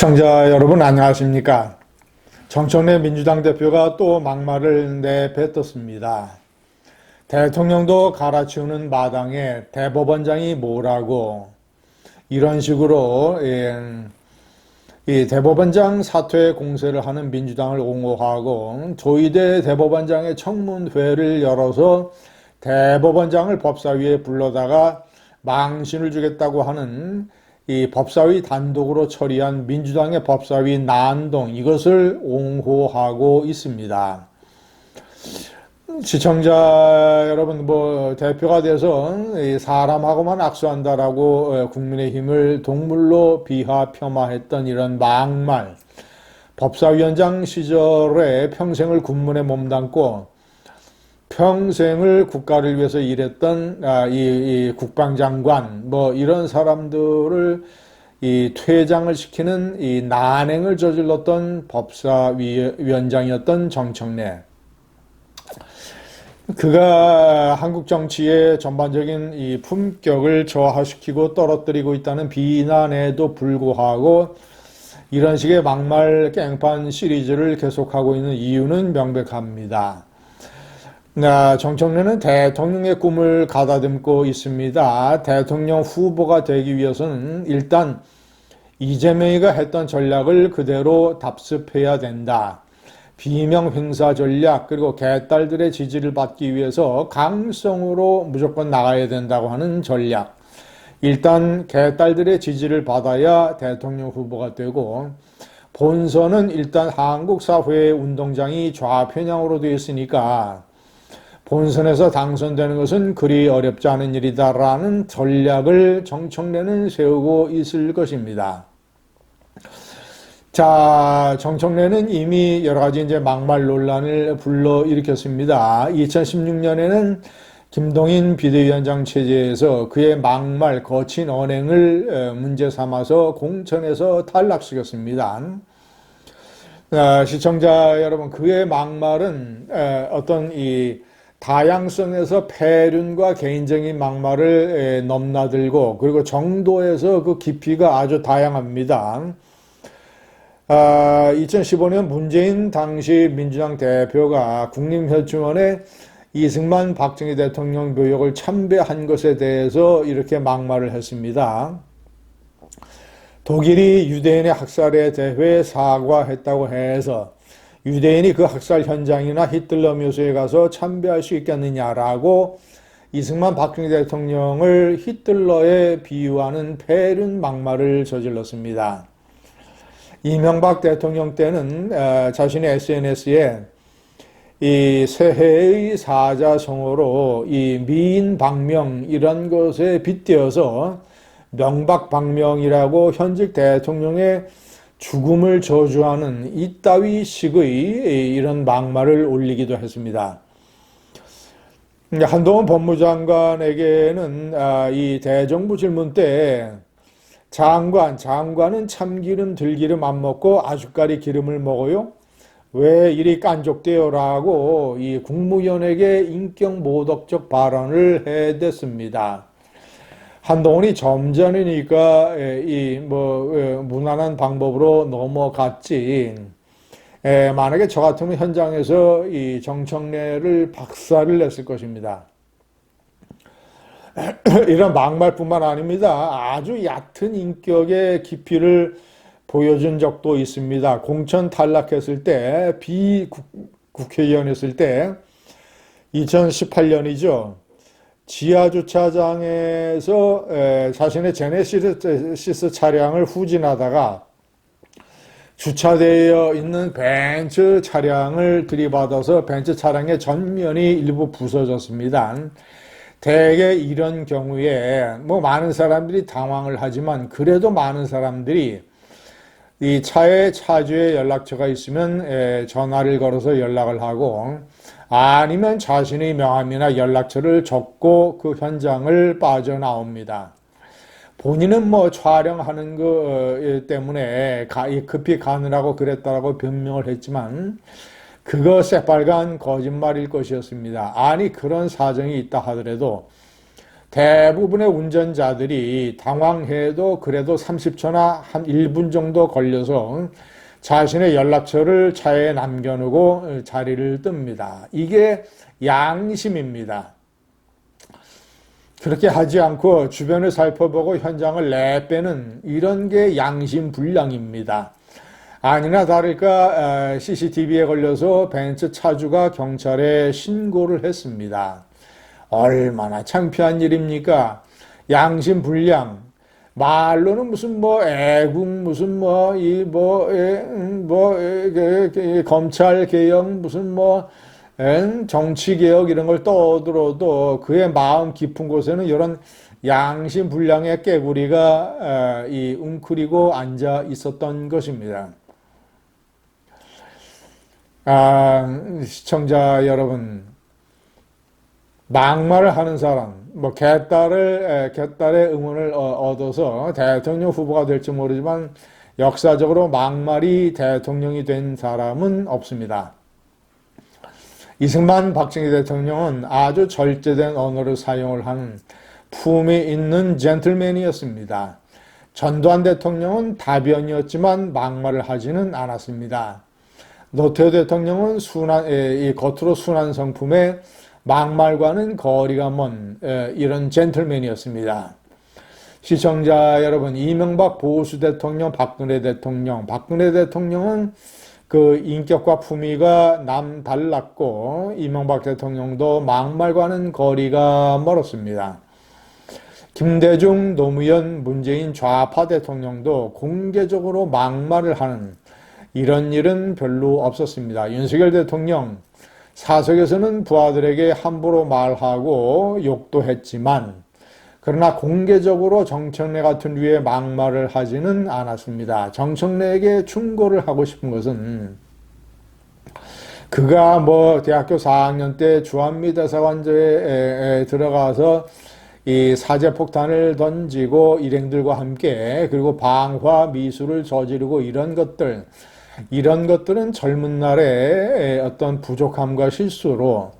시청자 여러분 안녕하십니까? 정청래 민주당 대표가 또 막말을 내뱉었습니다. 대통령도 갈아치우는 마당에 대법원장이 뭐라고 이런 식으로 이 대법원장 사퇴 공세를 하는 민주당을 옹호하고 조희대 대법원장의 청문회를 열어서 대법원장을 법사위에 불러다가 망신을 주겠다고 하는 이 법사위 단독으로 처리한 민주당의 법사위 난동, 이것을 옹호하고 있습니다. 시청자 여러분, 대표가 돼서 사람하고만 악수한다라고 국민의힘을 동물로 비하 폄하했던 이런 막말, 법사위원장 시절에 평생을 군문에 몸담고 평생을 국가를 위해서 일했던 이 국방장관 이런 사람들을 이 퇴장을 시키는 이 난행을 저질렀던 법사위원장이었던 정청래. 그가 한국 정치의 전반적인 이 품격을 저하시키고 떨어뜨리고 있다는 비난에도 불구하고 이런 식의 막말 깽판 시리즈를 계속하고 있는 이유는 명백합니다. 정청래는 대통령의 꿈을 가다듬고 있습니다. 대통령 후보가 되기 위해서는 일단 이재명이가 했던 전략을 그대로 답습해야 된다. 비명 행사 전략, 그리고 개딸들의 지지를 받기 위해서 강성으로 무조건 나가야 된다고 하는 전략. 일단 개딸들의 지지를 받아야 대통령 후보가 되고, 본선은 일단 한국 사회의 운동장이 좌편향으로 되어 있으니까 본선에서 당선되는 것은 그리 어렵지 않은 일이다라는 전략을 정청래는 세우고 있을 것입니다. 자, 정청래는 이미 여러 가지 이제 막말 논란을 불러일으켰습니다. 2016년에는 김동인 비대위원장 체제에서 그의 막말, 거친 언행을 문제 삼아서 공천에서 탈락시켰습니다. 시청자 여러분, 그의 막말은 어떤 이 다양성에서 폐륜과 개인적인 막말을 넘나들고, 그리고 정도에서 그 깊이가 아주 다양합니다. 2015년 문재인 당시 민주당 대표가 국립현충원에 이승만 박정희 대통령 묘역을 참배한 것에 대해서 이렇게 막말을 했습니다. 독일이 유대인의 학살에 대해 사과했다고 해서 유대인이 그 학살 현장이나 히틀러 묘소에 가서 참배할 수 있겠느냐라고 이승만 박정희 대통령을 히틀러에 비유하는 폐륜 막말을 저질렀습니다. 이명박 대통령 때는 자신의 SNS에 이 새해의 사자성어로 이 미인 방명 이런 것에 빗대어서 명박방명이라고 현직 대통령의 죽음을 저주하는 이따위 식의 이런 막말을 올리기도 했습니다. 한동훈 법무장관에게는 이 대정부 질문 때 장관은 참기름 들기름 안 먹고 아주까리 기름을 먹어요? 왜 이리 깐족돼요? 라고 이 국무위원에게 인격 모독적 발언을 해댔습니다. 한동훈이 점잖으니까 무난한 방법으로 넘어갔지. 만약에 저 같으면 현장에서 이 정청래를 박살을 냈을 것입니다. 이런 막말뿐만 아닙니다. 아주 얕은 인격의 깊이를 보여준 적도 있습니다. 공천 탈락했을 때, 비국회의원이었을 때, 2018년이죠. 지하주차장에서 자신의 제네시스 차량을 후진하다가 주차되어 있는 벤츠 차량을 들이받아서 벤츠 차량의 전면이 일부 부서졌습니다. 대개 이런 경우에 많은 사람들이 당황을 하지만 그래도 많은 사람들이 이 차에 차주의 연락처가 있으면 전화를 걸어서 연락을 하고 아니면 자신의 명함이나 연락처를 적고 그 현장을 빠져나옵니다. 본인은 촬영하는 거 때문에 급히 가느라고 그랬다라고 변명을 했지만 그거 새빨간 거짓말일 것이었습니다. 아니 그런 사정이 있다 하더라도 대부분의 운전자들이 당황해도 그래도 30초나 한 1분 정도 걸려서 자신의 연락처를 차에 남겨놓고 자리를 뜹니다. 이게 양심입니다. 그렇게 하지 않고 주변을 살펴보고 현장을 내빼는 이런 게 양심불량입니다. 아니나 다를까 CCTV에 걸려서 벤츠 차주가 경찰에 신고를 했습니다. 얼마나 창피한 일입니까? 양심불량. 말로는 무슨 뭐 애국 무슨 뭐 이 검찰 개혁 무슨 뭐 정치 개혁 이런 걸 떠들어도 그의 마음 깊은 곳에는 이런 양심불량의 깨구리가 웅크리고 앉아 있었던 것입니다. 시청자 여러분, 막말을 하는 사람, 뭐 개딸의 응원을 얻어서 대통령 후보가 될지 모르지만 역사적으로 막말이 대통령이 된 사람은 없습니다. 이승만 박정희 대통령은 아주 절제된 언어를 사용을 하는 품이 있는 젠틀맨이었습니다. 전두환 대통령은 다변이었지만 막말을 하지는 않았습니다. 노태우 대통령은 겉으로 순한 성품에 막말과는 거리가 먼 이런 젠틀맨이었습니다. 시청자 여러분, 이명박 보수 대통령, 박근혜 대통령은 그 인격과 품위가 남달랐고 이명박 대통령도 막말과는 거리가 멀었습니다. 김대중, 노무현, 문재인 좌파 대통령도 공개적으로 막말을 하는 이런 일은 별로 없었습니다. 윤석열 대통령 사석에서는 부하들에게 함부로 말하고 욕도 했지만 그러나 공개적으로 정청래 같은 류의 막말을 하지는 않았습니다. 정청래에게 충고를 하고 싶은 것은 그가 뭐 대학교 4학년 때 주한미 대사관저에 들어가서 이 사제폭탄을 던지고 일행들과 함께 그리고 방화 미수를 저지르고 이런 것들은 젊은 날의 어떤 부족함과 실수로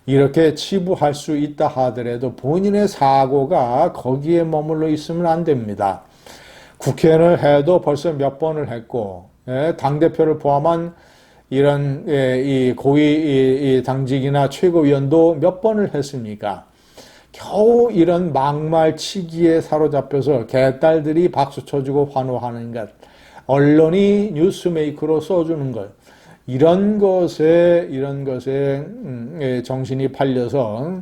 이렇게 치부할 수 있다 하더라도 본인의 사고가 거기에 머물러 있으면 안 됩니다. 국회의원을 해도 벌써 몇 번을 했고 당대표를 포함한 이런 이 고위 당직이나 최고위원도 몇 번을 했습니까? 겨우 이런 막말치기에 사로잡혀서 개딸들이 박수 쳐주고 환호하는 것, 언론이 뉴스메이커로 써주는 것, 이런 것에 정신이 팔려서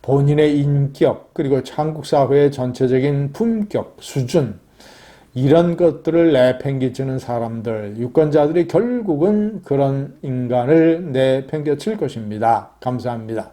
본인의 인격 그리고 한국 사회의 전체적인 품격, 수준 이런 것들을 내팽개치는 사람들, 유권자들이 결국은 그런 인간을 내팽개칠 것입니다. 감사합니다.